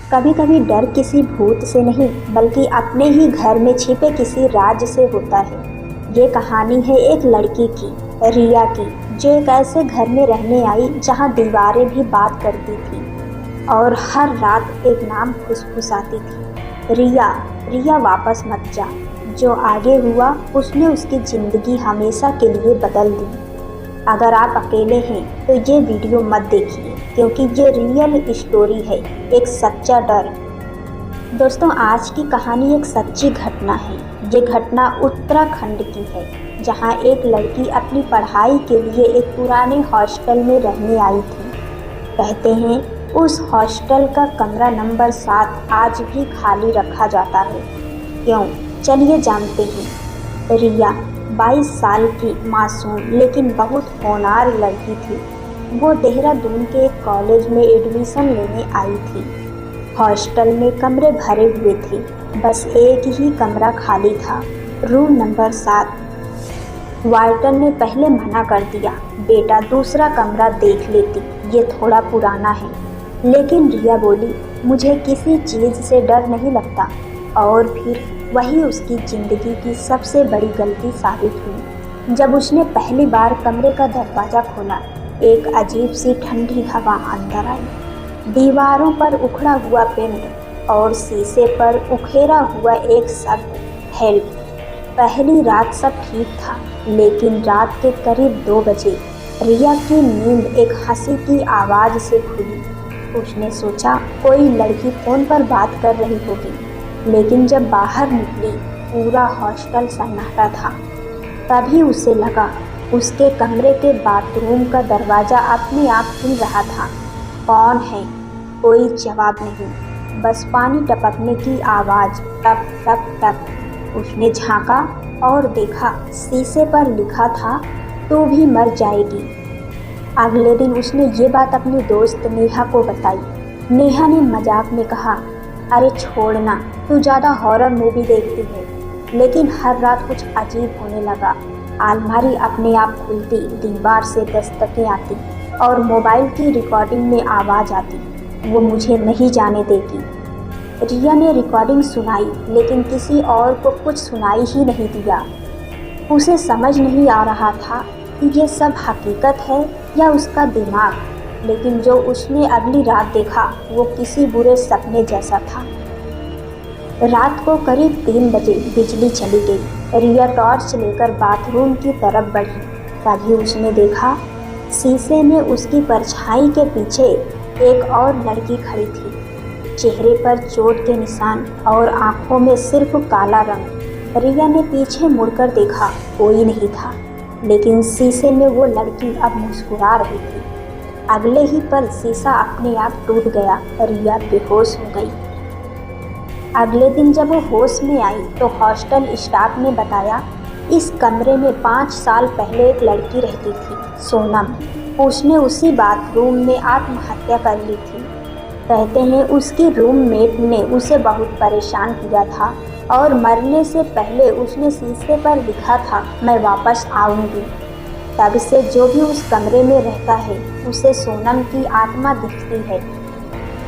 कभी कभी डर किसी भूत से नहीं बल्कि अपने ही घर में छिपे किसी राज से होता है। ये कहानी है एक लड़की की, रिया की, जो एक ऐसे घर में रहने आई जहाँ दीवारें भी बात करती थी और हर रात एक नाम फुसफुसाती थी, रिया। रिया वापस मत जा। जो आगे हुआ उसने उसकी ज़िंदगी हमेशा के लिए बदल दी। अगर आप अकेले हैं तो ये वीडियो मत देखिए, क्योंकि ये रियल स्टोरी है, एक सच्चा डर। दोस्तों, आज की कहानी एक सच्ची घटना है। ये घटना उत्तराखंड की है, जहाँ एक लड़की अपनी पढ़ाई के लिए एक पुराने हॉस्टल में रहने आई थी। कहते हैं उस हॉस्टल का कमरा नंबर 7 आज भी खाली रखा जाता है। क्यों? चलिए जानते हैं। रिया 22 साल की मासूम लेकिन बहुत होनहार लड़की थी। वो देहरादून के एक कॉलेज में एडमिशन लेने आई थी। हॉस्टल में कमरे भरे हुए थे, बस एक ही कमरा खाली था, रूम नंबर 7। वार्डन ने पहले मना कर दिया, बेटा दूसरा कमरा देख लेती, ये थोड़ा पुराना है। लेकिन रिया बोली, मुझे किसी चीज़ से डर नहीं लगता। और फिर वही उसकी ज़िंदगी की सबसे बड़ी गलती साबित हुई। जब उसने पहली बार कमरे का दरवाज़ा खोला, एक अजीब सी ठंडी हवा अंदर आई। दीवारों पर उखड़ा हुआ पेंट और शीशे पर उखेरा हुआ एक शब्द, हेल्प। पहली रात सब ठीक था, लेकिन रात के करीब 2 बजे रिया की नींद एक हंसी की आवाज़ से खुली। उसने सोचा कोई लड़की फ़ोन पर बात कर रही होगी, लेकिन जब बाहर निकली पूरा हॉस्टल सन्नाटा था। तभी उसे लगा उसके कमरे के बाथरूम का दरवाज़ा अपने आप खुल रहा था। कौन है? कोई जवाब नहीं, बस पानी टपकने की आवाज़, टप टप टप। उसने झांका और देखा शीशे पर लिखा था, तू भी मर जाएगी। अगले दिन उसने ये बात अपनी दोस्त नेहा को बताई। नेहा ने मजाक में कहा, अरे छोड़ना, तू ज़्यादा हॉरर मूवी देखती है। लेकिन हर रात कुछ अजीब होने लगा। अलमारी अपने आप खुलती, दीवार से दस्तकें आती और मोबाइल की रिकॉर्डिंग में आवाज़ आती, वो मुझे नहीं जाने देगी। रिया ने रिकॉर्डिंग सुनाई, लेकिन किसी और को कुछ सुनाई ही नहीं दिया। उसे समझ नहीं आ रहा था कि ये सब हकीकत है या उसका दिमाग। लेकिन जो उसने अगली रात देखा वो किसी बुरे सपने जैसा था। रात को करीब 3 बजे बिजली चली गई। रिया टॉर्च लेकर बाथरूम की तरफ बढ़ी। तभी उसने देखा शीशे में उसकी परछाई के पीछे एक और लड़की खड़ी थी। चेहरे पर चोट के निशान और आंखों में सिर्फ काला रंग। रिया ने पीछे मुड़कर देखा, कोई नहीं था, लेकिन शीशे में वो लड़की अब मुस्कुरा रही थी। अगले ही पल शीशा अपने आप टूट गया। रिया बेहोश हो गई। अगले दिन जब वो होश में आई तो हॉस्टल स्टाफ ने बताया, इस कमरे में 5 साल पहले एक लड़की रहती थी, सोनम। उसने उसी बाथरूम में आत्महत्या कर ली थी। कहते हैं उसकी रूममेट ने उसे बहुत परेशान किया था और मरने से पहले उसने शीशे पर लिखा था, मैं वापस आऊँगी। तब से जो भी उस कमरे में रहता है उसे सोनम की आत्मा दिखती है।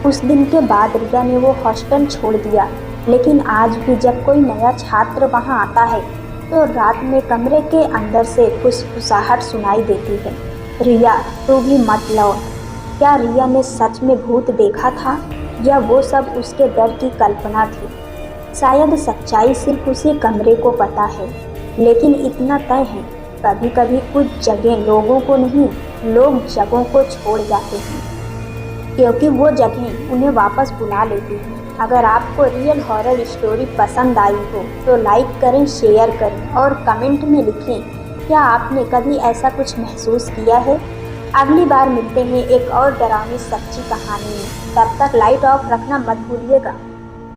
उस दिन के बाद रिया ने वो हॉस्टल छोड़ दिया, लेकिन आज भी जब कोई नया छात्र वहाँ आता है तो रात में कमरे के अंदर से फुसफुसाहट सुनाई देती है, रिया तू भी मत लौट। क्या रिया ने सच में भूत देखा था या वो सब उसके डर की कल्पना थी? शायद सच्चाई सिर्फ उसी कमरे को पता है, लेकिन इतना तय है, कभी कभी कुछ जगह लोगों को नहीं, लोग जगहों को छोड़ जाते हैं, क्योंकि वो जगह उन्हें वापस बुला लेती हैं। अगर आपको रियल हॉरर स्टोरी पसंद आई हो तो लाइक करें, शेयर करें और कमेंट में लिखें, क्या आपने कभी ऐसा कुछ महसूस किया है? अगली बार मिलते हैं एक और डरावनी सच्ची कहानी में। तब तक लाइट ऑफ रखना मत भूलिएगा।